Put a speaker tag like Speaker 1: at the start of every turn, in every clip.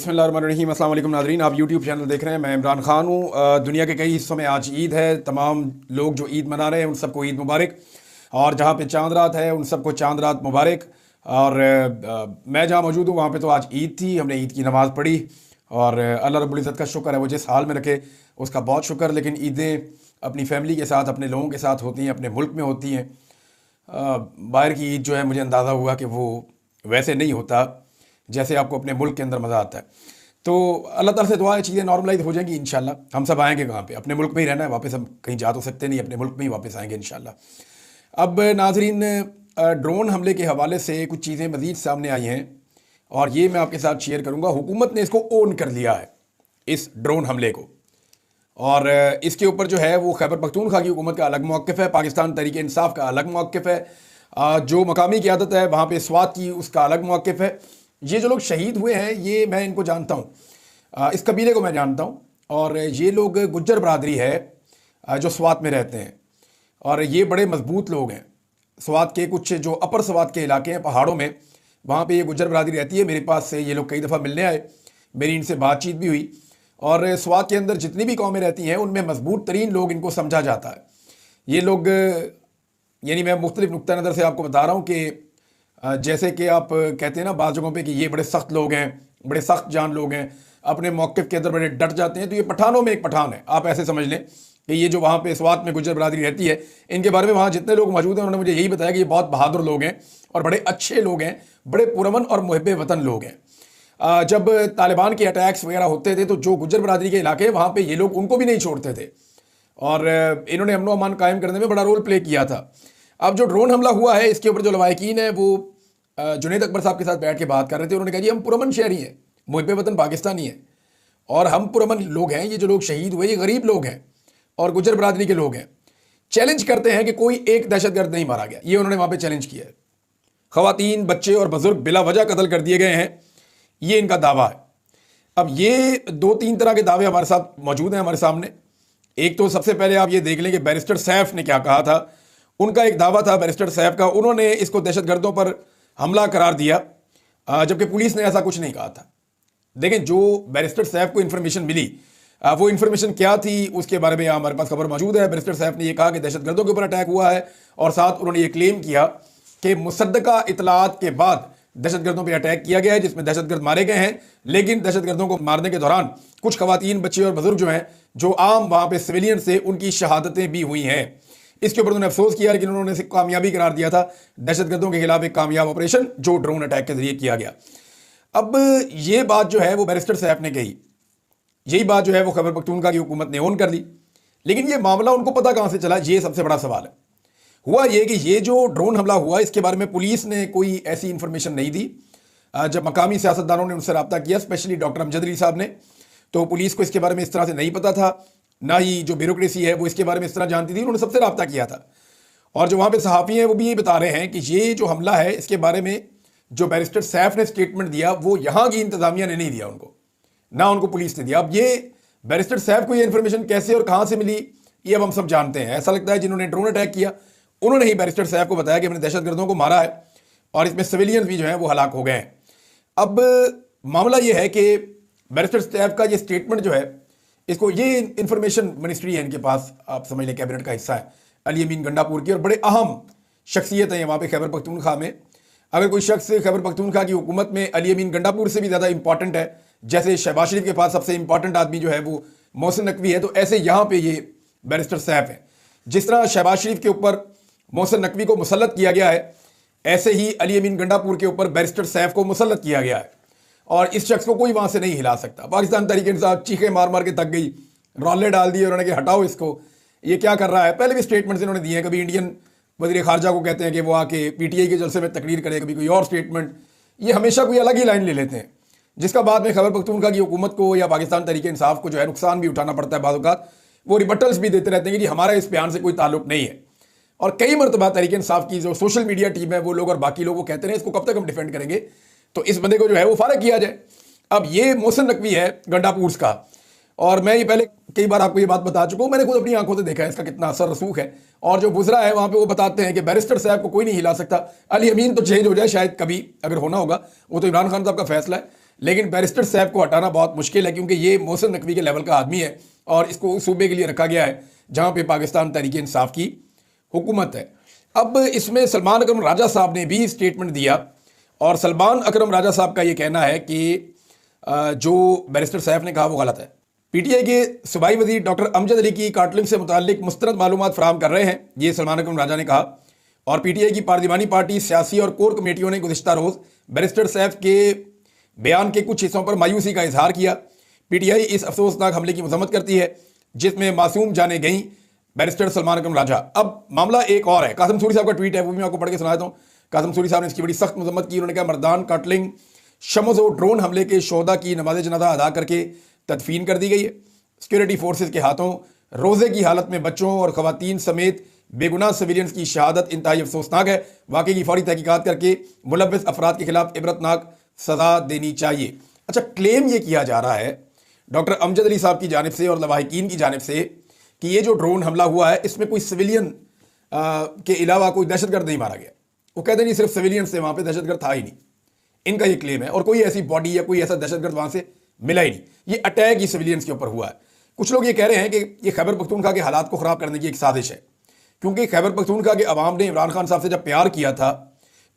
Speaker 1: बिस्मिल्लाहिर्रहमानिर्रहीम। अस्सलाम वालेकुम नाज़रीन, आप यूट्यूब चैनल देख रहे हैं। मैं इमरान खान हूँ। दुनिया के कई हिस्सों में आज ईद है। तमाम लोग जो ईद मना रहे हैं उन सबको ईद मुबारक, और जहाँ पे चांद रात है उन सबको चांद रात मुबारक। और मैं जहाँ मौजूद हूँ वहाँ पे तो आज ईद थी, हमने ईद की नमाज़ पढ़ी और अल्लाह रब्बुल इज़्ज़त का शुक्र है वो जिस हाल में रखे उसका बहुत शुक्र। लेकिन ईदें अपनी फैमिली के साथ, अपने लोगों के साथ होती हैं, अपने मुल्क में होती हैं। बाहर की ईद जो है मुझे अंदाज़ा हुआ कि वो वैसे नहीं होता जैसे आपको अपने मुल्क के अंदर मज़ा आता है। तो अल्लाह ताला से दुआ है चीज़ें नॉर्मलाइज हो जाएंगी इंशाल्लाह। हम सब आएंगे कहाँ पे, अपने मुल्क में ही रहना है, वापस हम कहीं जा तो सकते नहीं, अपने मुल्क में ही वापस आएंगे इंशाल्लाह। अब नाजरीन, ड्रोन हमले के हवाले से कुछ चीज़ें मज़ीद सामने आई हैं और ये मैं आपके साथ शेयर करूँगा। हुकूमत ने इसको ओन कर लिया है, इस ड्रोन हमले को, और इसके ऊपर जो है वो खैबर पख्तूनख्वा की हुकूमत का अलग मौक़िफ़ है, पाकिस्तान तहरीक इंसाफ का अलग मौक़िफ़ है, जो मकामी क़यादत है वहाँ पे स्वात की उसका अलग मौक़िफ़ है। ये जो लोग शहीद हुए हैं ये मैं इनको जानता हूँ, इस कबीले को मैं जानता हूँ, और ये लोग गुज्जर बरादरी है जो स्वात में रहते हैं, और ये बड़े मजबूत लोग हैं। स्वात के कुछ जो अपर स्वात के इलाके हैं पहाड़ों में, वहाँ पे ये गुज्जर बरादरी रहती है। मेरे पास से ये लोग कई दफ़ा मिलने आए, मेरी इनसे बातचीत भी हुई, और स्वात के अंदर जितनी भी कौमें रहती हैं उनमें मजबूत तरीन लोग इनको समझा जाता है। ये लोग, यानी मैं मुख्तलिफ नुक्ता नज़र से आपको बता रहा हूँ कि जैसे कि आप कहते हैं ना बाज़ जगहों पे कि ये बड़े सख्त लोग हैं, बड़े सख्त जान लोग हैं, अपने मौक़िफ़ के अंदर बड़े डट जाते हैं, तो ये पठानों में एक पठान है। आप ऐसे समझ लें कि ये जो वहाँ पे स्वात में गुज्जर बरादरी रहती है, इनके बारे में वहाँ जितने लोग मौजूद हैं उन्होंने मुझे यही बताया कि ये बहुत बहादुर लोग हैं और बड़े अच्छे लोग हैं, बड़े पुरअमन और मुहिब्बे वतन लोग हैं। जब तालिबान के अटैक्स वगैरह होते थे तो जो गुज्जर बरादरी के इलाके हैं वहाँ पर ये लोग उनको भी नहीं छोड़ते थे, और इन्होंने अमन व अमान कायम करने में बड़ा रोल प्ले किया था। अब जो ड्रोन हमला हुआ है इसके ऊपर जो लवाहिकीन है वो जुनैद अकबर साहब के साथ बैठ के बात कर रहे थे। उन्होंने कहा जी हम पुरअमन शहरी हैं, मुहिब्बे वतन पाकिस्तानी हैं, और हम पुरअमन लोग हैं। ये जो लोग शहीद हुए ये गरीब लोग हैं और गुजर बरादरी के लोग हैं। चैलेंज करते हैं कि कोई एक दहशतगर्द नहीं मारा गया, ये उन्होंने वहाँ पे चैलेंज किया है। ख़वातीन, बच्चे और बुजुर्ग बिला वजह कत्ल कर दिए गए हैं, ये इनका दावा है। अब ये दो तीन तरह के दावे हमारे साथ मौजूद हैं हमारे सामने। एक तो सबसे पहले आप ये देख लें कि बैरिस्टर सैफ ने क्या कहा था। उनका एक दावा था बैरिस्टर सैफ का, उन्होंने इसको दहशतगर्दों पर हमला करार दिया, जबकि पुलिस ने ऐसा कुछ नहीं कहा था। देखें, जो बैरिस्टर सैफ को इन्फॉर्मेशन मिली वो इन्फॉर्मेशन क्या थी उसके बारे में हमारे पास खबर मौजूद है। बैरिस्टर सैफ ने यह कहा कि दहशतगर्दों के ऊपर अटैक हुआ है, और साथ उन्होंने ये क्लेम किया कि मुसद्दका इतलात के बाद दहशतगर्दों पर अटैक किया गया है जिसमें दहशतगर्द मारे गए हैं। लेकिन दहशतगर्दों को मारने के दौरान कुछ खवातीन, बच्चे और बुजुर्ग जो हैं, जो आम वहाँ पे सिविलियन से, उनकी शहादतें भी हुई हैं। इसके ऊपर उन्होंने अफसोस किया कि उन्होंने इसे कामयाबी करार दिया था, दहशतगर्दों के खिलाफ एक कामयाब ऑपरेशन जो ड्रोन अटैक के जरिए किया गया। अब ये बात जो है वो बैरिस्टर सैफ ने कही, यही बात जो है वो खैबर पख्तूनख्वा की हुकूमत ने ओन कर ली। लेकिन ये मामला उनको पता कहाँ से चला, ये सबसे बड़ा सवाल है। हुआ ये कि ये जो ड्रोन हमला हुआ इसके बारे में पुलिस ने कोई ऐसी इंफॉर्मेशन नहीं दी। जब मकामी सियासतदानों ने उनसे रब्ता किया, स्पेशली डॉक्टर अमजद अली साहब ने, तो पुलिस को इसके बारे में इस तरह से नहीं पता था, ना ही जो ब्यूरोक्रेसी है वो इसके बारे में इस तरह जानती थी। उन्होंने सबसे रब्ता किया था, और जो वहाँ पे सहाफ़ी हैं वो भी ये बता रहे हैं कि ये जो हमला है इसके बारे में जो बैरिस्टर सैफ ने स्टेटमेंट दिया वो यहाँ की इंतज़ामिया ने नहीं दिया उनको, ना उनको पुलिस ने दिया। अब ये बैरिस्टर सैफ को ये इन्फॉर्मेशन कैसे और कहाँ से मिली ये अब हम सब जानते हैं। ऐसा लगता है जिन्होंने ड्रोन अटैक किया उन्होंने ही बैरिस्टर सैफ को बताया कि हमने दहशतगर्दों को मारा है और इसमें सिविलियंस भी जो हैं वो हलाक हो गए हैं। अब मामला ये है कि बैरिस्टर सैफ का ये स्टेटमेंट जो है, इसको, ये इंफॉर्मेशन मिनिस्ट्री है इनके पास, आप समझ लें कैबिनेट का हिस्सा है, अली अमीन गंडापुर की, और बड़े अहम शख्सियत हैं वहाँ पे खैबर पख्तूनख्वा में। अगर कोई शख्स खैबर पख्तूनख्वा की हुकूमत में अली अमीन गंडापुर से भी ज़्यादा इंपॉर्टेंट है, जैसे शहबाज शरीफ के पास सबसे इंपॉर्टेंट आदमी जो है वो मोहसिन नकवी है, तो ऐसे यहाँ पे ये बैरिस्टर सैफ है। जिस तरह शहबाज शरीफ के ऊपर मोहसिन नकवी को मुसल्लत किया गया है, ऐसे ही अली अमीन गंडापुर के ऊपर बैरिस्टर सैफ को मुसल्लत किया गया है, और इस शख्स को कोई वहाँ से नहीं हिला सकता। पाकिस्तान तहरीक इंसाफ चीखें मार मार के थक गई, रौले डाल दिए उन्होंने कि हटाओ इसको, ये क्या कर रहा है। पहले भी स्टेटमेंट्स इन्होंने दिए हैं, कभी इंडियन वज़ीर खारजा को कहते हैं कि वो आके पीटीआई के जलसे में तकरीर करे, कभी कोई और स्टेटमेंट, ये हमेशा कोई अलग ही लाइन ले लेते हैं, जिसका बाद में खैबर पख्तूनख्वा की हुकूमत को या पाकिस्तान तहरीक इंसाफ को जो है नुकसान भी उठाना पड़ता है। बाद औक़ात वो रिबटल्स भी देते रहते हैं कि हमारा इस बयान से कोई ताल्लुक नहीं है। और कई मरतबा तहरीक इंसाफ की जो सोशल मीडिया टीम है वो लोग और बाकी लोग वो कहते हैं इसको कब तक हम डिफेंड करेंगे, तो इस बंदे को जो है वो फारग किया जाए। अब ये मोहसिन नकवी है गंडापुर का, और मैं ये पहले कई बार आपको ये बात बता चुका हूँ, मैंने खुद अपनी आंखों से देखा है इसका कितना असर रसूख है। और जो गुजरा है वहाँ पे वो बताते हैं कि बैरिस्टर साहब को कोई नहीं हिला सकता। अली अमीन तो चेंज हो जाए शायद कभी, अगर होना होगा, वो तो इमरान खान साहब का फैसला है, लेकिन बैरिस्टर साहब को हटाना बहुत मुश्किल है, क्योंकि ये मोहसिन नकवी के लेवल का आदमी है और इसको उस सूबे के लिए रखा गया है जहाँ पे पाकिस्तान तहरीक इंसाफ की हुकूमत है। अब इसमें सलमान अकरम राजा साहब ने भी स्टेटमेंट दिया और सलमान अकरम राजा साहब का ये कहना है कि जो बैरिस्टर साहब ने कहा वो गलत है। पीटीआई के सूबाई वजीर डॉक्टर अमजद अली की काटलिंग से मुतालिक मुस्तरद मालूमात फराहम कर रहे हैं, ये सलमान अकरम राजा ने कहा। और पीटीआई की पार्लिमानी पार्टी, सियासी और कोर कमेटियों ने गुज़िश्ता रोज़ बैरिस्टर साहब के बयान के कुछ हिस्सों पर मायूसी का इजहार किया। पीटीआई इस अफसोसनाक हमले की मजम्मत करती है जिसमें मासूम जाने गई बैरिस्टर सलमान अकरम राजा। अब मामला एक और है, कासिम सूरी साहब का ट्वीट है, वो भी मैं आपको पढ़ के सुना देता हूँ। कासिम सूरी साहब ने इसकी बड़ी सख्त मजम्मत की। उन्होंने कहा, मर्दान काटलिंग शमस और ड्रोन हमले के शोहदा की नमाज जनाजा अदा करके तदफीन कर दी गई है। सिक्योरिटी फोर्सेज के हाथों रोज़े की हालत में बच्चों और खवातीन समेत बेगुनाह सिविलियंस की शहादत इंतहाई अफसोसनाक है। वाकई की फौरी तहकीकात करके मुलव्विस अफराद के खिलाफ इबरतनाक सजा देनी चाहिए। अच्छा, क्लेम ये किया जा रहा है डॉक्टर अमजद अली साहब की जानिब से और लवाहिकीन की जानिब से कि ये जो ड्रोन हमला हुआ है इसमें कोई सिविलियन के अलावा कोई दहशतगर्द नहीं मारा गया। वो कहते नहीं सिर्फ सिविलियन से, वहाँ पे दहशतगर्द था ही नहीं, इनका ये क्लेम है। और कोई ऐसी बॉडी या कोई ऐसा दहशतगर्द वहाँ से मिला ही नहीं, ये अटैक ही सिविलियंस के ऊपर हुआ है। कुछ लोग ये कह रहे हैं कि ये खैबर पख्तूनख्वा के हालात को ख़राब करने की एक साजिश है, क्योंकि खैबर पख्तूनख्वा के अवाम ने इमरान खान साहब से जब प्यार किया था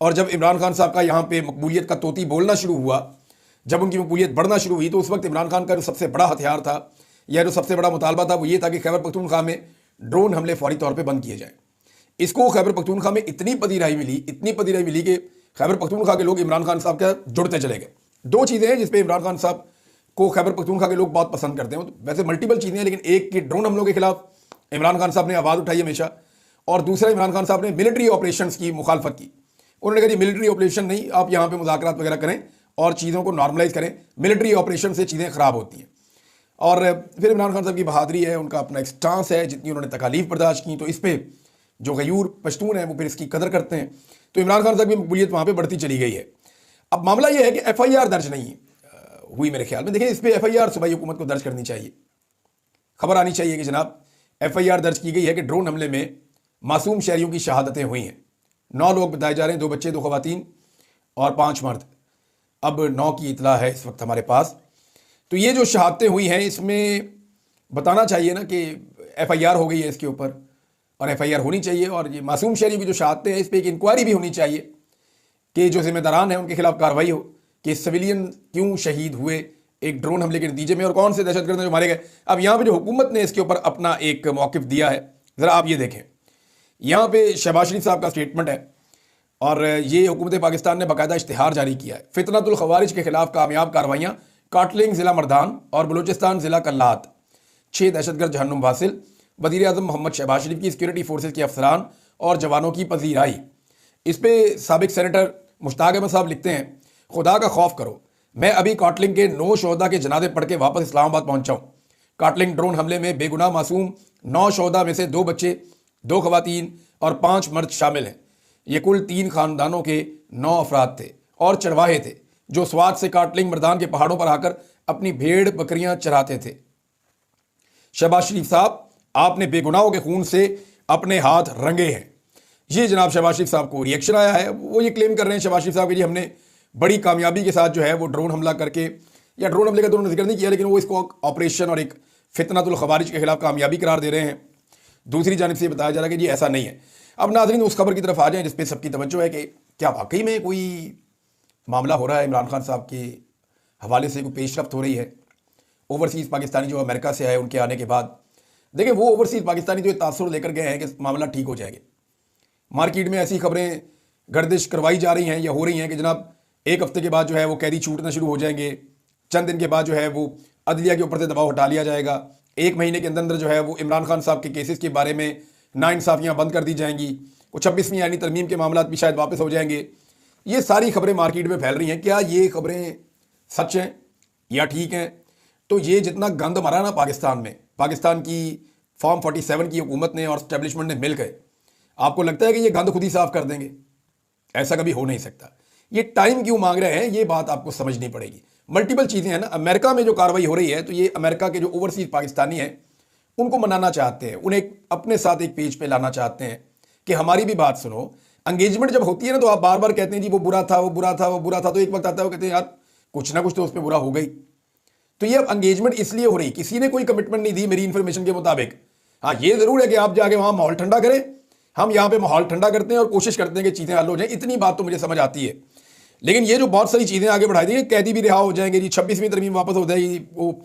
Speaker 1: और जब इमरान खान साहब का यहाँ पे मकबूलियत का तोती बोलना शुरू हुआ, जब उनकी मकबूलियत बढ़ना शुरू हुई, तो उस वक्त इमरान खान का जो सबसे बड़ा हथियार था या जो सबसे बड़ा मुतालबा था वो ये था कि खैबर पख्तूनख्वा में ड्रोन हमले फौरी तौर पर बंद किए जाएँ। इसको खैबर पख्तूनख्वा में इतनी पजीराई मिली कि खैबर पख्तूनख्वा के लोग इमरान खान साहब का जुड़ते चले गए। दो चीज़ें हैं जिसपे इमरान खान साहब को खैबर पख्तूनख्वा के लोग बहुत पसंद करते हैं। वैसे मल्टीपल चीज़ें हैं, लेकिन एक कि ड्रोन हमलों के खिलाफ इमरान खान साहब ने आवाज़ उठाई हमेशा, और दूसरा इमरान खान साहब ने मिलिट्री ऑपरेशंस की मुखालफत की। उन्होंने कहा जी मिलिट्री ऑपरेशन नहीं, आप यहाँ पे मुज़ाकरात वगैरह करें और चीज़ों को नॉर्मलाइज करें, मिलिट्री ऑपरेशन से चीज़ें ख़राब होती हैं। और फिर इमरान खान साहब की बहादुरी है, उनका अपना एक स्टांस है, जितनी उन्होंने तकालीफ बर्दाश्त की, तो इस पर जो गयूर पश्तून है वो फिर इसकी कदर करते हैं। तो इमरान खान साहब की मकबूलियत वहाँ पर बढ़ती चली गई है। अब मामला ये है कि FIR दर्ज नहीं हुई मेरे ख्याल में। देखिए, इस पर FIR सूबाई हुकूमत को दर्ज करनी चाहिए, खबर आनी चाहिए कि जनाब FIR दर्ज की गई है कि ड्रोन हमले में मासूम शहरियों की शहादतें हुई हैं। 9 लोग बताए जा रहे हैं, 2 बच्चे, 2 खवातीन और 5 मर्द। अब 9 की इतला है इस वक्त हमारे पास। तो ये जो शहादतें हुई हैं इसमें बताना चाहिए ना कि FIR हो गई है इसके ऊपर, और FIR होनी चाहिए। और ये मासूम शहरियों की जो शहादतें हैं इस पर एक इंक्वायरी भी होनी चाहिए कि जो जिम्मेदारान हैं उनके खिलाफ कार्रवाई हो कि सिविलियन क्यों शहीद हुए एक ड्रोन हमले के नतीजे में, और कौन से दहशतगर्द जो मारे गए। अब यहाँ पे जो हुकूमत ने इसके ऊपर अपना एक मौक़िफ़ दिया है, ज़रा आप ये देखें। यहाँ पे शहबाज शरीफ साहब का स्टेटमेंट है और ये हुकूमत पाकिस्तान ने बाकायदा इश्तिहार जारी किया है। फितनतुल खवारिज के खिलाफ कामयाब कार्रवाइयाँ, काटलिंग ज़िला मर्दान और बलूचिस्तान ज़िला कल्लात, 6 दहशतगर्द जहन्नुम वासिल। वज़ीर आज़म मोहम्मद शहबाज शरीफ की सिक्योरिटी फोर्सेज के अफसरान और जवानों की पजीराई। इस पर साबिक सेनेटर मुश्ताक अहमद साहब लिखते हैं, खुदा का खौफ करो, मैं अभी काटलिंग के 9 शोहदा के जनाजे पढ़ के वापस इस्लामाबाद पहुंचा हूँ। काटलिंग ड्रोन हमले में बेगुनाह मासूम 9 शोहदा में से 2 बच्चे, 2 खवातीन और 5 मर्द शामिल हैं। ये कुल 3 खानदानों के 9 अफराद थे और चरवाहे थे जो स्वात से काटलिंग मर्दान के पहाड़ों पर आकर अपनी भेड़ बकरियां चराते थे। शहबाज शरीफ साहब, आपने बेगुनाहों के खून से अपने हाथ रंगे हैं। ये जनाब शहबाज शरीफ साहब को रिएक्शन आया है। वो ये क्लेम कर रहे हैं शहबाज शरीफ साहब कि जी हमने बड़ी कामयाबी के साथ जो है वो ड्रोन हमला करके, या ड्रोन हमले का तो उन्होंने जिक्र नहीं किया, लेकिन वो इसको ऑपरेशन और एक फितनतुल खवारिज के खिलाफ कामयाबी करार दे रहे हैं। दूसरी जानिब से बताया जा रहा है कि जी ऐसा नहीं है। अब नाज़रीन उस खबर की तरफ आ जाएं जिस पे सबकी तवज्जो है कि क्या वाकई में कोई मामला हो रहा है इमरान खान साहब के हवाले से, कोई पेशरफ्त हो रही है। ओवरसीज़ पाकिस्तानी जो अमेरिका से आए उनके आने के बाद, देखिए वो ओवरसीज़ पाकिस्तानी जो तासुर लेकर गए हैं कि मामला ठीक हो जाएगा। मार्केट में ऐसी खबरें गर्दिश करवाई जा रही हैं या हो रही हैं कि जनाब 1 हफ्ते के बाद जो है वो कैदी छूटना शुरू हो जाएंगे, चंद दिन के बाद जो है वो अदलिया के ऊपर से दबाव हटा लिया जाएगा, 1 महीने के अंदर अंदर जो है वो इमरान खान साहब के केसेस के बारे में नाइंसाफ़ियाँ बंद कर दी जाएंगी, वो 26वीं यानी तरमीम के मामला भी शायद वापस हो जाएंगे। ये सारी खबरें मार्केट में फैल रही हैं। क्या ये खबरें सच हैं या ठीक हैं? तो ये जितना गंद मारा ना पाकिस्तान में, पाकिस्तान की फॉर्म 47 की हुकूमत ने और स्टैब्लिशमेंट ने मिल गए, आपको लगता है कि ये गंद खुद ही साफ कर देंगे? ऐसा कभी हो नहीं सकता। ये टाइम क्यों मांग रहे हैं, ये बात आपको समझनी पड़ेगी। मल्टीपल चीज़ें हैं ना। अमेरिका में जो कार्रवाई हो रही है तो ये अमेरिका के जो ओवरसीज पाकिस्तानी हैं उनको मनाना चाहते हैं, उन्हें अपने साथ एक पेज पे लाना चाहते हैं कि हमारी भी बात सुनो। एंगेजमेंट जब होती है ना तो आप बार बार कहते हैं जी वो बुरा था, वो बुरा था, वो बुरा था, तो एक वक्त आता है वो कहते हैं यार कुछ ना कुछ तो उसमें बुरा होगा ही। तो ये अब एंगेजमेंट इसलिए हो रही, किसी ने कोई कमिटमेंट नहीं दी मेरी इन्फॉर्मेशन के मुताबिक। हाँ, ये जरूर है कि आप जाके वहां माहौल ठंडा करें, हम यहाँ पे माहौल ठंडा करते हैं और कोशिश करते हैं कि चीजें हल हो जाए, इतनी बात तो मुझे समझ आती है। लेकिन ये जो बहुत सारी चीजें आगे बढ़ाई दी, कैदी भी रिहा हो जाएंगे जी, 26वीं तरमीम वापस हो जाएगी, वो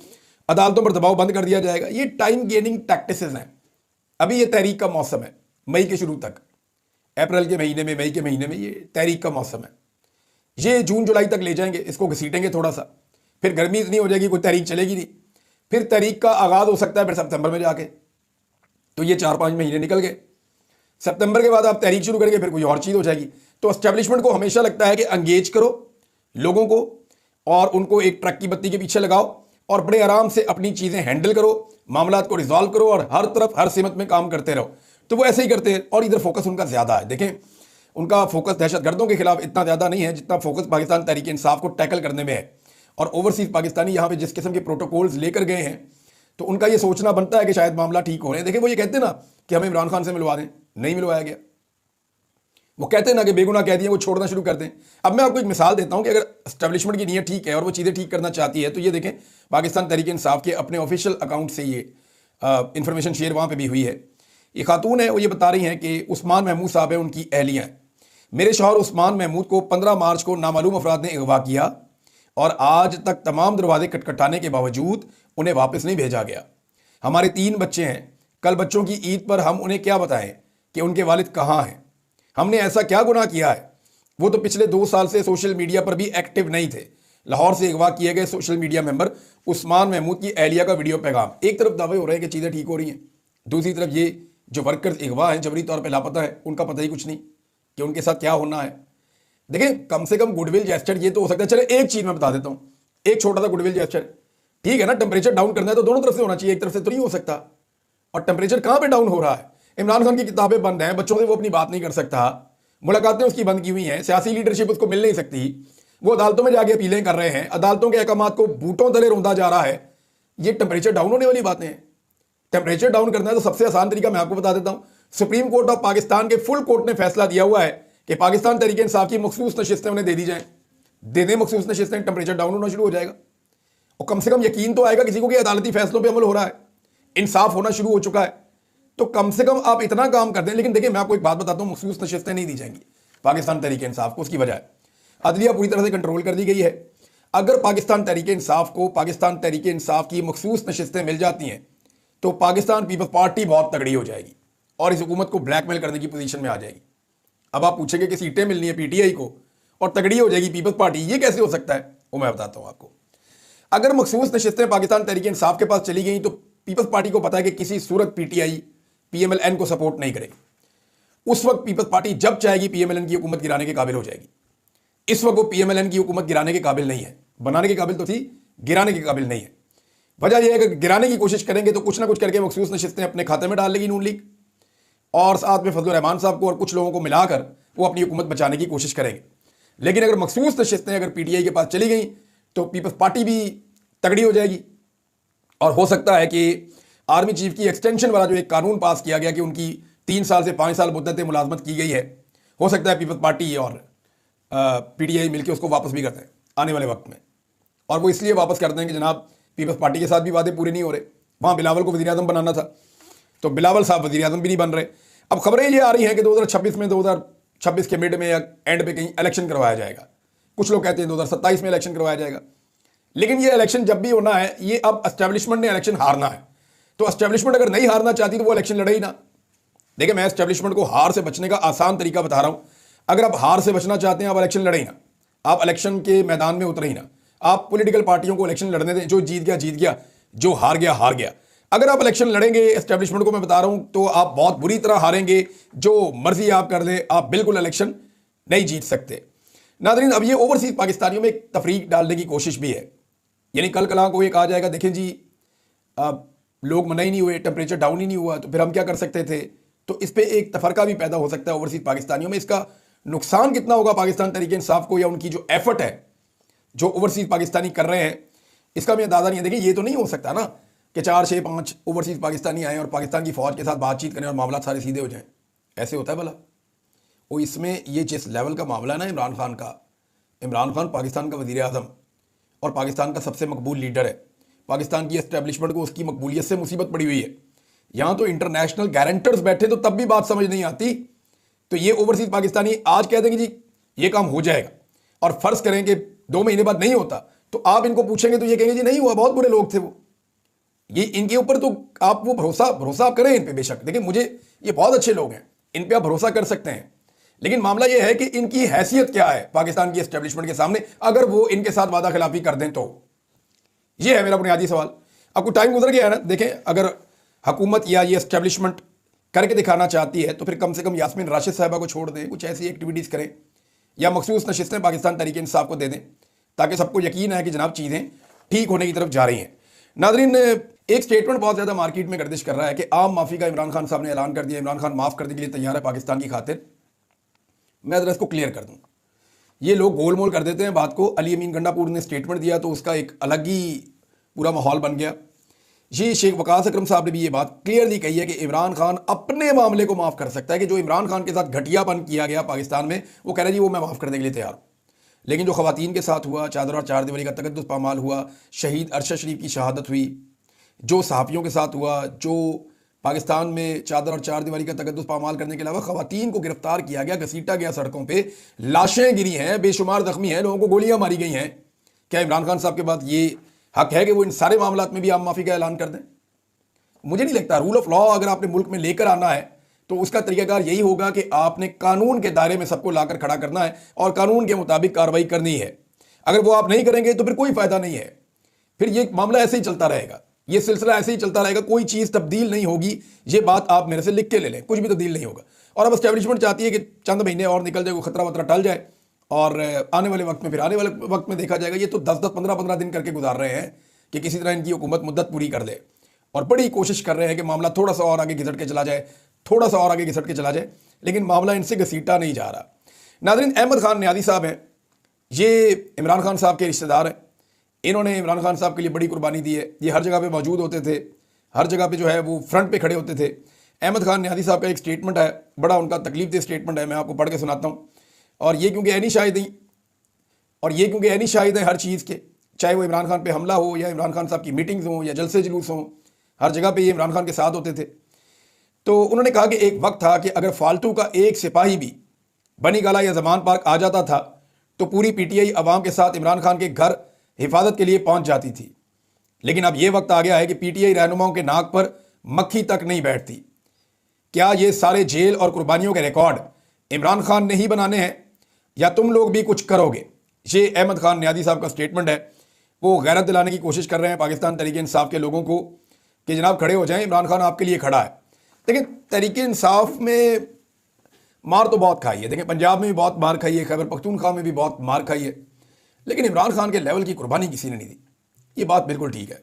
Speaker 1: अदालतों पर दबाव बंद कर दिया जाएगा, ये टाइम गेनिंग टैक्टिसेस हैं। अभी ये तहरीक का मौसम है, मई के शुरू तक, अप्रैल के महीने में, मई के महीने में ये तहरीक का मौसम है। ये जून जुलाई तक ले जाएंगे, इसको घसीटेंगे थोड़ा सा, फिर गर्मी इतनी हो जाएगी कोई तहरीक चलेगी नहीं, फिर तहरीक का आगाज हो सकता है फिर सितंबर में जाके। तो ये 4-5 महीने निकल गए। सितंबर के बाद आप तहरीक शुरू करेंगे, फिर कोई और चीज हो जाएगी। तो एस्टेब्लिशमेंट को हमेशा लगता है कि एंगेज करो लोगों को और उनको एक ट्रक की बत्ती के पीछे लगाओ और बड़े आराम से अपनी चीजें हैंडल करो, मामलात को रिजॉल्व करो और हर तरफ हर सिमत में काम करते रहो। तो वो ऐसे ही करते हैं और इधर फोकस उनका ज्यादा है। देखें, उनका फोकस दहशतगर्दों के खिलाफ इतना ज्यादा नहीं है जितना फोकस पाकिस्तान तहरीक इंसाफ को टैकल करने में है। और ओवरसीज पाकिस्तानी यहाँ पे जिस किस्म के प्रोटोकॉल्स लेकर गए हैं, तो उनका ये सोचना बनता है कि शायद मामला ठीक हो रहे हैं। देखिए, वो ये कहते हैं ना कि हमें इमरान खान से मिलवा दें, नहीं मिलवाया गया। वो कहते हैं ना कि बेगुनाह कैदियों को छोड़ना शुरू कर दें। अब मैं आपको एक मिसाल देता हूं कि अगर एस्टेब्लिशमेंट की नीयत ठीक है और वो चीज़ें ठीक करना चाहती है, तो ये देखें, पाकिस्तान तहरीक इंसाफ के अपने ऑफिशियल अकाउंट से ये इंफॉर्मेशन शेयर वहां पे भी हुई है। ये खातून है, वो ये बता रही हैं कि उस्मान महमूद साहब है, उनकी अहलियाँ हैं। मेरे शौहर उस्मान महमूद को 15 मार्च को नामालूम अफराद ने अगवा किया और आज तक तमाम दरवाजे खटखटाने के बावजूद उन्हें वापस नहीं भेजा गया। हमारे 3 बच्चे हैं, कल बच्चों की ईद पर हम उन्हें क्या बताएं कि उनके वालिद कहाँ हैं? हमने ऐसा क्या गुनाह किया है? वो तो पिछले 2 साल से सोशल मीडिया पर भी एक्टिव नहीं थे। लाहौर से अगवा किए गए social media member Usman Mahmood की अहलिया का वीडियो पैगाम। एक तरफ दावे हो रहे हैं कि चीज़ें ठीक हो रही हैं, दूसरी तरफ ये जो वर्कर्स अगवा हैं, जबरी तौर पर लापता है, उनका पता ही कुछ नहीं कि उनके साथ क्या होना है। देखिए, कम से कम गुडविल जेस्चर ये तो हो सकता है। चले एक चीज़ मैं बता देता हूँ, एक छोटा सा गुडविल जेस्चर, ठीक है ना, टेम्परेचर डाउन करना है तो दोनों तरफ से होना चाहिए, एक तरफ से तो नहीं हो सकता। और टेम्परेचर कहाँ पे डाउन हो रहा है? इमरान खान की किताबें बंद हैं, बच्चों से वो अपनी बात नहीं कर सकता, मुलाकातें उसकी बंद की हुई हैं, सियासी लीडरशिप उसको मिल नहीं सकती, वो अदालतों में जाके अपीलें कर रहे हैं, अदालतों के अहकाम को बूटों तले रौंदा जा रहा है। ये टेम्परेचर डाउन होने वाली बातें हैं। टेम्परेचर डाउन करना है तो सबसे आसान तरीका मैं आपको बता देता हूं। सुप्रीम कोर्ट ऑफ पाकिस्तान के फुल कोर्ट ने फैसला दिया हुआ है कि पाकिस्तान तहरीक इंसाफ की मखसूस नशिस्तें उन्हें दे दी जाएं, दे दें मखसूस नशिस्तें, टेम्परेचर डाउन होना शुरू हो जाएगा और कम से कम यकीन तो आएगा किसी को कि अदालती फैसलों पर अमल हो रहा है, इंसाफ होना शुरू हो चुका है। तो कम से कम आप इतना काम कर दें। लेकिन देखिए, मैं आपको एक बात बताता हूं, मखसूस नशिस्तें नहीं दी जाएंगी पाकिस्तान तहरीक इंसाफ को। उसकी वजह है अदलिया पूरी तरह से कंट्रोल कर दी गई है। अगर पाकिस्तान तहरीक इंसाफ को पाकिस्तान तहरीक इंसाफ की मखसूस नशिस्तें मिल जाती हैं तो पाकिस्तान पीपल्स पार्टी बहुत तगड़ी हो जाएगी और इस हुकूमत को ब्लैकमेल करने की पोजीशन में आ जाएगी। अब आप पूछेंगे कि सीटें मिलनी है पीटीआई को और तगड़ी हो जाएगी पीपल्स पार्टी, ये कैसे हो सकता है? वो मैं बताता हूं आपको। अगर मखसूस नशिस्तें पाकिस्तान तहरीक इंसाफ के पास चली गई तो पीपल्स पार्टी को पता है कि किसी सूरत पीटीआई पीएमएलएन को सपोर्ट नहीं करेगी। उस वक्त पीपल्स पार्टी जब चाहेगी पीएमएलएन की हुकूमत गिराने के काबिल हो जाएगी। इस वक्त वो पीएमएलएन की हुकूमत गिराने के काबिल नहीं है, बनाने के काबिल तो थी, गिराने के काबिल नहीं है। वजह यह है कि गिराने की कोशिश करेंगे तो कुछ ना कुछ करके मखसूस नशिस्तें अपने खाते में डाल लेगी नून लीग और साथ में फजलुर रहमान साहब को और कुछ लोगों को मिलाकर वो अपनी हुकूमत बचाने की कोशिश करेंगे। लेकिन अगर मखसूस नशिस्तें अगर पीटीआई के पास चली गई तो पीपल्स पार्टी भी तगड़ी हो जाएगी और हो सकता है कि आर्मी चीफ की एक्सटेंशन वाला जो एक कानून पास किया गया कि उनकी 3 साल से 5 साल मुद्दत मुलाजमत की गई है, हो सकता है पीपल्स पार्टी और पीटीआई मिलकर उसको वापस भी करते हैं आने वाले वक्त में। और वो इसलिए वापस करते हैं कि जनाब पीपल्स पार्टी के साथ भी वादे पूरे नहीं हो रहे। वहाँ बिलावल को वज़ीर आज़म बनाना था तो बिलावल साहब वज़ीर आज़म भी नहीं बन रहे। अब खबरें ये आ रही हैं कि 2026 के मिड में या एंड पे कहीं इलेक्शन करवाया जाएगा। कुछ लोग कहते हैं 2027 में इलेक्शन करवाया जाएगा। लेकिन ये इलेक्शन जब भी होना है, ये अब एस्टेब्लिशमेंट ने इलेक्शन हारना है। तो एस्टेब्लिशमेंट अगर नहीं हारना चाहती तो वो इलेक्शन लड़े ही ना। देखिए, मैं एस्टेब्लिशमेंट को हार से बचने का आसान तरीका बता रहा हूं। अगर आप हार से बचना चाहते हैं, आप इलेक्शन लड़े ही ना, आप इलेक्शन के मैदान में उतरे ही ना, आप पॉलिटिकल पार्टियों को इलेक्शन लड़ने दें। जो जीत गया जीत गया, जो हार गया हार गया। अगर आप इलेक्शन लड़ेंगे एस्टेब्लिशमेंट को मैं बता रहा हूं तो आप बहुत बुरी तरह हारेंगे। जो मर्जी आप कर लें, आप बिल्कुल इलेक्शन नहीं जीत सकते। नाज़रीन, अब ये ओवरसीज पाकिस्तानियों में एक तफरीक डालने की कोशिश भी है। यानी कल कला को ये कहा जाएगा, देखें जी लोग मना ही नहीं हुए, टेम्परेचर डाउन ही नहीं हुआ, तो फिर हम क्या कर सकते थे। तो इस पर एक तफरका भी पैदा हो सकता है ओवरसीज पाकिस्तानियों में। इसका नुकसान कितना होगा पाकिस्तान तहरीक इंसाफ को या उनकी जो एफर्ट है जो ओवरसीज पाकिस्तानी कर रहे हैं, इसका भी अंदाजा नहीं है। देखिए, ये तो नहीं हो सकता ना कि 4, 6, 5 ओवरसीज पाकिस्तानी आए और पाकिस्तान की फौज के साथ बातचीत करें और मामला सारे सीधे हो जाएं। ऐसे होता है भला? वो इसमें ये जिस लेवल का मामला है ना इमरान खान का, इमरान खान पाकिस्तान का वज़ीर आज़म, और पाकिस्तान का सबसे मकबूल लीडर है। पाकिस्तान की एस्टेब्लिशमेंट को उसकी मकबूलियत से मुसीबत पड़ी हुई है। यहाँ तो इंटरनेशनल गारंटर्स बैठे तो तब भी बात समझ नहीं आती। तो ये ओवरसीज पाकिस्तानी आज कह देंगे जी ये काम हो जाएगा, और फर्ज करें कि 2 महीने बाद नहीं होता, तो आप इनको पूछेंगे तो ये कहेंगे जी नहीं हुआ, बहुत बुरे लोग थे वो। ये इनके ऊपर तो आप वो भरोसा आप करें इन पे, बेशक देखिए मुझे ये बहुत अच्छे लोग हैं, इन पे आप भरोसा कर सकते हैं, लेकिन मामला ये है कि इनकी हैसियत क्या है पाकिस्तान की एस्टेब्लिशमेंट के सामने अगर वो इनके साथ वादा खिलाफी कर दें तो। ये है मेरा बुनियादी सवाल। अब कुछ टाइम गुजर गया है ना, देखें अगर हुकूमत या ये एस्टेब्लिशमेंट करके दिखाना चाहती है तो फिर कम से कम यास्मीन राशिद साहिबा को छोड़ दें, कुछ ऐसी एक्टिविटीज़ करें या मखसूस नशिस्तें पाकिस्तान तहरीक इंसाफ को दे दें, ताकि सबको यकीन है कि जनाब चीज़ें ठीक होने की तरफ जा रही हैं। नाज़रीन, एक स्टेटमेंट बहुत ज़्यादा मार्केट में गर्दिश कर रहा है कि आम माफ़ी का इमरान खान साहब ने ऐलान कर दिया, इमरान खान माफ़ करने के लिए तैयार है पाकिस्तान की खातिर। मैं ज़रा इसको क्लियर कर दूँ, ये लोग गोल मोल कर देते हैं बात को। अली अमीन गंडापुर ने स्टेटमेंट दिया तो उसका एक अलग ही पूरा माहौल बन गया। जी शेख वकास अकरम साहब ने भी ये बात क्लियरली कही है कि इमरान खान अपने मामले को माफ़ कर सकता है, कि जो इमरान खान के साथ घटियापन किया गया पाकिस्तान में, वो कह रहे जी वो मैं माफ़ करने के लिए तैयार हूँ। लेकिन जो ख़वातीन के साथ हुआ, चादर और चार दीवारी का तकद्दुस पामाल हुआ, शहीद अरशद शरीफ की शहादत हुई, जो सहाफ़ियों के साथ हुआ, जो पाकिस्तान में चादर और चार दीवारी का तकद्दुस पामाल करने के अलावा ख़वातीन को गिरफ्तार किया गया, घसीटा गया सड़कों पर, लाशें गिरी हैं, बेशुमार ज़ख्मी हैं, लोगों को गोलियाँ मारी गई हैं। क्या इमरान खान साहब के बाद ये हक है कि वो इन सारे मामलात में भी आम माफ़ी का ऐलान कर दें? मुझे नहीं लगता। रूल ऑफ लॉ अगर आपने मुल्क में लेकर आना है तो उसका तरीकाकार यही होगा कि आपने कानून के दायरे में सबको लाकर खड़ा करना है और कानून के मुताबिक कार्रवाई करनी है। अगर वो आप नहीं करेंगे तो फिर कोई फायदा नहीं है, फिर ये मामला ऐसे ही चलता रहेगा, ये सिलसिला ऐसे ही चलता रहेगा, कोई चीज़ तब्दील नहीं होगी। ये बात आप मेरे से लिख के ले लें, कुछ भी तब्दील नहीं होगा। और अब एस्टेब्लिशमेंट चाहती है कि चंद महीने और निकल जाए, वो खतरा वतरा टल जाए, और आने वाले वक्त में फिर आने वाले वक्त में देखा जाएगा। ये तो 10-10, 15-15 दिन करके गुजार रहे हैं कि किसी तरह इनकी हुकूमत मुद्दत पूरी कर ले, और बड़ी कोशिश कर रहे हैं कि मामला थोड़ा सा और आगे घिसट के चला जाए, थोड़ा सा और आगे घिसट के चला जाए, लेकिन मामला इनसे घसीटा नहीं जा रहा। नाज़रीन, अहमद खान नियाज़ी साहब हैं, ये इमरान खान साहब के रिश्तेदार हैं। इन्होंने इमरान खान साहब के लिए बड़ी कुर्बानी दी है, ये हर जगह पे मौजूद होते थे, हर जगह पे जो है वो फ्रंट पे खड़े होते थे। अहमद खान नियाज़ी साहब का एक स्टेटमेंट है, बड़ा उनका तकलीफ दे स्टेटमेंट है, मैं आपको पढ़ के सुनाता हूँ। और ये क्योंकि ऐनी शाहिद हैं हर चीज़ के, चाहे वो इमरान खान पे हमला हो या इमरान खान साहब की मीटिंग्स हों या जलसे जुलूस हों, हर जगह पे ये इमरान खान के साथ होते थे। तो उन्होंने कहा कि एक वक्त था कि अगर फालतू का एक सिपाही भी बनी गाला या जमान पार्क आ जाता था तो पूरी पीटीआई अवाम के साथ इमरान खान के घर हिफाजत के लिए पहुंच जाती थी। लेकिन अब ये वक्त आ गया है कि पीटीआई रहनुमाओं के नाक पर मक्खी तक नहीं बैठती। क्या ये सारे जेल और कुर्बानियों के रिकॉर्ड इमरान खान ने ही बनाने हैं या तुम लोग भी कुछ करोगे? ये अहमद खान नियाज़ी साहब का स्टेटमेंट है। वो गैरत दिलाने की कोशिश कर रहे हैं पाकिस्तान तहरीक इंसाफ के लोगों को कि जनाब खड़े हो जाएं, इमरान खान आपके लिए खड़ा है। लेकिन तहरीक इंसाफ में मार तो बहुत खाई है, देखें पंजाब में भी बहुत मार खाई है, खैबर पख्तूनख्वा में भी बहुत मार खाई है, लेकिन इमरान खान के लेवल की कुर्बानी किसी ने नहीं दी। ये बात बिल्कुल ठीक है।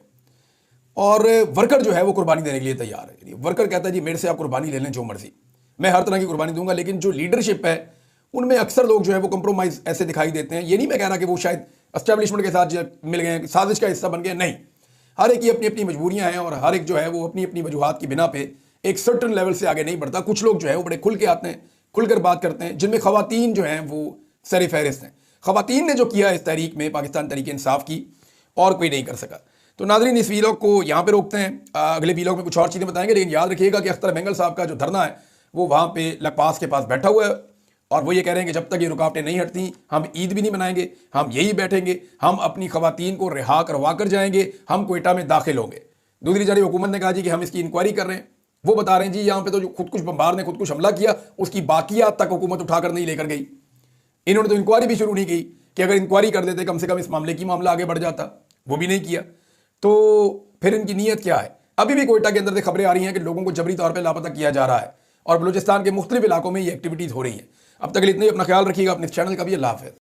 Speaker 1: और वर्कर जो है वो कुर्बानी देने के लिए तैयार है। वर्कर कहता है जी मेरे से आप कुर्बानी ले लें जो मर्जी, मैं हर तरह की कुर्बानी दूंगा। लेकिन जो लीडरशिप है उनमें अक्सर लोग जो है वो कंप्रोमाइज़ ऐसे दिखाई देते हैं। ये नहीं मैं कह रहा कि वो शायद एस्टेब्लिशमेंट के साथ मिल गए, साजिश का हिस्सा बन गए, नहीं। हर एक की अपनी अपनी मजबूरियां हैं और हर एक जो है वो अपनी अपनी वजूहात की बिना पे एक सर्टन लेवल से आगे नहीं बढ़ता। कुछ लोग जो है वो बड़े खुल के आते हैं, खुलकर बात करते हैं, जिनमें ख़वातीन जो हैं वो सर फहरिस्त हैं। ख़वातीन ने जो किया इस तहरीक में, पाकिस्तान तहरीक इंसाफ की, और कोई नहीं कर सका। तो नाज़रीन, इस वीलॉग को यहाँ पे रोकते हैं, अगले वीलॉग में कुछ और चीज़ें बताएंगे। लेकिन याद रखिएगा कि अख्तर बेंगल साहब का जो धरना है वो वहाँ पे लखपास के पास बैठा हुआ है, और वो ये कह रहे हैं कि जब तक ये रुकावटें नहीं हटती हम ईद भी नहीं मनाएंगे, हम यही बैठेंगे, हम अपनी ख़वातीन को रिहा करवा कर जाएंगे, हम कोयटा में दाखिल होंगे। दूसरी जानिब हुकूमत ने कहा जी कि हम इसकी इंक्वायरी कर रहे हैं। वो बता रहे हैं जी यहाँ पे तो जो खुदकुश बम्बार ने खुदकुश हमला किया उसकी बाकियात तक हुकूमत उठाकर नहीं लेकर गई। इन्होंने तो इंक्वायरी भी शुरू नहीं की कि अगर इंक्वायरी कर देते कम से कम इस मामला आगे बढ़ जाता, वो भी नहीं किया। तो फिर इनकी नीयत क्या है? अभी भी कोयटा के अंदर से खबरें आ रही हैं कि लोगों को जबरी तौर पर लापता किया जा रहा है और बलूचिस्तान के मुख्तलिफ इलाकों में ये एक्टिविटीज़ हो रही हैं। अब तक इतने ही, अपना ख्याल रखिएगा, अपने चैनल का भी। अल्लाह हाफ़िज़।